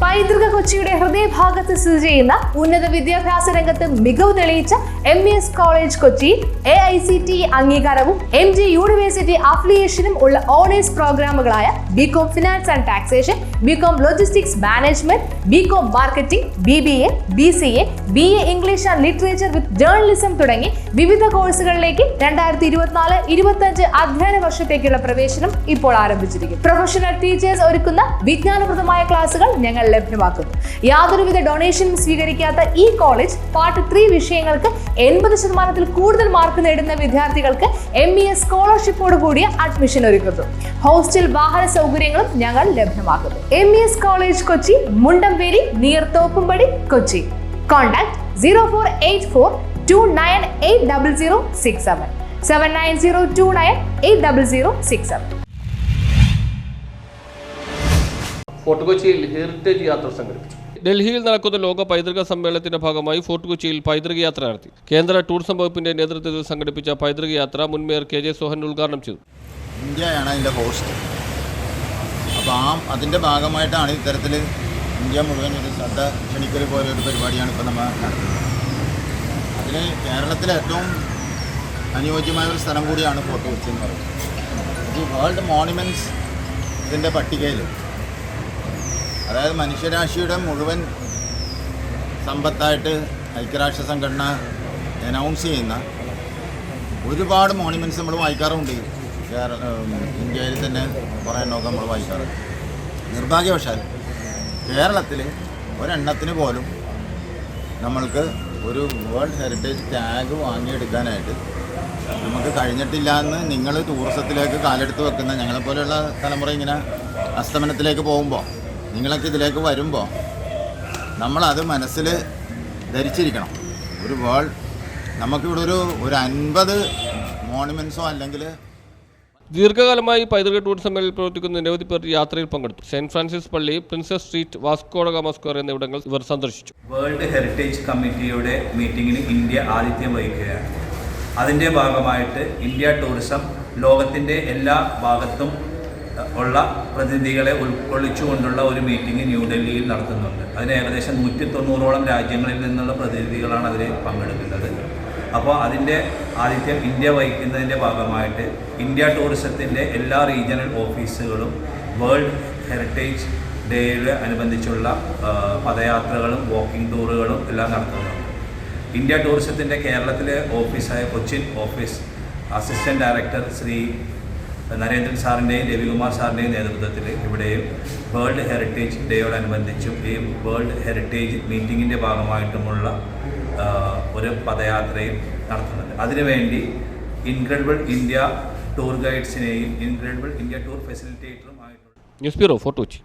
പൈതൃക കൊച്ചിയുടെ ഹൃദയഭാഗത്ത് സ്ഥിതി ചെയ്യുന്ന ഉന്നത വിദ്യാഭ്യാസ രംഗത്ത് മികവ് തെളിയിച്ച MES കോളേജ് കൊച്ചി AICTE അംഗീകാരവും MG യൂണിവേഴ്സിറ്റി അഫിലിയേഷനും ഉള്ള ഓണേഴ്സ് പ്രോഗ്രാമുകളായ BCom finance and taxation, BCom logistics management, BCom marketing, BBA, BCA, BA English and literature with journalism തുടങ്ങി വിവിധ കോഴ്സുകളിലേക്ക് 2024-25 അധ്യയന വർഷത്തേക്കുള്ള പ്രവേശനം ഇപ്പോൾ ആരംഭിച്ചിരിക്കുന്നു. പ്രൊഫഷണൽ ടീച്ചേഴ്സ് ഒരുക്കുന്ന വിജ്ഞാനപ്രദമായ ക്ലാസുകൾ ഞങ്ങൾ ലഭ്യമാക്കുന്നു. യാതൊരുവിധ ഡൊണേഷനും സ്വീകരിക്കാത്ത ഈ കോളേജ് പാർട്ട് 3 വിഷയങ്ങൾക്ക് 80% കൂടുതൽ മാർക്ക് നേടുന്ന വിദ്യാർത്ഥികൾക്ക് MES സ്കോളർഷിപ്പോട് കൂടിയ അഡ്മിഷൻ ഒരുക്കുന്നു. ഹോസ്റ്റൽ വാഹന സൗകര്യങ്ങളും ഞങ്ങൾ ലഭ്യമാക്കുന്നു. MES college Kochi, Mundamveli, near Thoppumpady, Kochi. Contact 0484298067 7902980067. Fort കൊച്ചിയിൽ ഹെറിറ്റേജ് യാത്ര സംഘടിപ്പിച്ചു. ഡൽഹിയിൽ നടക്കുന്ന ലോക പൈതൃക സമ്മേളനത്തിന്റെ ഭാഗമായി ഫോർട്ട് കൊച്ചിയിൽ പൈതൃക യാത്ര നടത്തി. കേന്ദ്ര ടൂറിസം വകുപ്പിന്റെ നേതൃത്വത്തിൽ സംഘടിപ്പിച്ച പൈതൃക യാത്ര മുൻ മേയർ KJ സോഹൻ ഉദ്ഘാടനം ചെയ്തു. ഇന്ത്യയാണ് അതിൻ്റെ ഹോസ്റ്റ്. അപ്പോൾ അതിൻ്റെ ഭാഗമായിട്ടാണ് ഇത്തരത്തിൽ ഇന്ത്യ മുഴുവൻ ഒരു ശ്രദ്ധ ക്ഷണിക്കൽ പോലെ ഒരു പരിപാടിയാണ് ഇപ്പോൾ നമ്മൾ നടത്തുന്നത്. അതിന് കേരളത്തിലെ ഏറ്റവും അനുയോജ്യമായ ഒരു സ്ഥലം കൂടിയാണ് ഫോർട്ട് കൊച്ചി എന്ന് പറയുന്നത്. ഈ വേൾഡ് മോണുമെൻറ്റ്സ് ഇതിൻ്റെ പട്ടികയിൽ, അതായത് മനുഷ്യരാശിയുടെ മുഴുവൻ സമ്പത്തായിട്ട് ഐക്യരാഷ്ട്ര സംഘടന അനൗൺസ് ചെയ്യുന്ന ഒരുപാട് മോണുമെൻറ്റ്സ് നമ്മൾ വായിക്കാറുണ്ട്. ഇന്ത്യയിൽ തന്നെ കുറേ എണ്ണമൊക്കെ നമ്മൾ വായിക്കാറുണ്ട്. നിർഭാഗ്യവശാൽ കേരളത്തിൽ ഒരെണ്ണത്തിന് പോലും നമ്മൾക്ക് ഒരു വേൾഡ് ഹെറിറ്റേജ് ടാഗ് വാങ്ങിയെടുക്കാനായിട്ട് നമുക്ക് കഴിഞ്ഞിട്ടില്ല എന്ന് നിങ്ങൾ ടൂറിസത്തിലേക്ക് കാലെടുത്ത് വെക്കുന്ന ഞങ്ങളെപ്പോലെയുള്ള തലമുറ ഇങ്ങനെ അസ്തമനത്തിലേക്ക് പോകുമ്പോൾ, നിങ്ങളൊക്കെ ഇതിലേക്ക് വരുമ്പോൾ നമ്മളത് മനസ്സിൽ ധരിച്ചിരിക്കണം. ഒരു വേൾഡ് നമുക്കിവിടെ ഒരു 50 മോണുമെൻറ്റ്സോ അല്ലെങ്കിൽ ദീർഘകാലമായി പൈതൃക ടൂറിസം മേഖലയിൽ പ്രവർത്തിക്കുന്ന നിരവധി പേർ യാത്രയിൽ പങ്കെടുത്തു. സെന്റ് ഫ്രാൻസിസ് പള്ളി, princess street, Vasco da Gama square എന്നിവിടങ്ങൾ ഇവർ സന്ദർശിച്ചു. വേൾഡ് ഹെറിറ്റേജ് കമ്മിറ്റിയുടെ മീറ്റിങ്ങിന് ഇന്ത്യ ആതിഥ്യം വഹിക്കുകയാണ്. അതിൻ്റെ ഭാഗമായിട്ട് ഇന്ത്യ ടൂറിസം ലോകത്തിൻ്റെ എല്ലാ ഭാഗത്തും ഉള്ള പ്രതിനിധികളെ ഉൾക്കൊള്ളിച്ചുകൊണ്ടുള്ള ഒരു മീറ്റിംഗ് ന്യൂഡൽഹിയിൽ നടത്തുന്നുണ്ട്. അതിന് ഏകദേശം 190ഓളം രാജ്യങ്ങളിൽ നിന്നുള്ള പ്രതിനിധികളാണ് അതിൽ പങ്കെടുക്കുന്നത്. അപ്പോൾ അതിൻ്റെ ആതിഥ്യം ഇന്ത്യ വഹിക്കുന്നതിൻ്റെ ഭാഗമായിട്ട് ഇന്ത്യ ടൂറിസത്തിൻ്റെ എല്ലാ റീജിയണൽ ഓഫീസുകളും വേൾഡ് ഹെറിറ്റേജ് ഡേയിൽ അനുബന്ധിച്ചുള്ള പദയാത്രകളും വാക്കിംഗ് ടൂറുകളും എല്ലാം നടത്തുന്നുണ്ട്. ഇന്ത്യ ടൂറിസത്തിൻ്റെ കേരളത്തിലെ ഓഫീസായ Cochin office assistant director Shri Narendran സാറിൻ്റെയും രവികുമാർ സാറിൻ്റെയും നേതൃത്വത്തിൽ ഇവിടെയും വേൾഡ് ഹെറിറ്റേജ് ഡേയോടനുബന്ധിച്ചും ഈ വേൾഡ് ഹെറിറ്റേജ് മീറ്റിങ്ങിൻ്റെ ഭാഗമായിട്ടുമുള്ള ഒരു പദയാത്രയും നടത്തുന്നുണ്ട്. അതിനുവേണ്ടി ഇൻക്രെഡിബിൾ ഇന്ത്യ ടൂർ ഗൈഡ്സിനെയും ഇൻക്രെഡിബിൾ ഇന്ത്യ ടൂർ ഫെസിലിറ്റേറ്ററും ആയിട്ടുള്ള ന്യൂസ് ബ്യൂറോ, ഫോർട്ട് കൊച്ചി.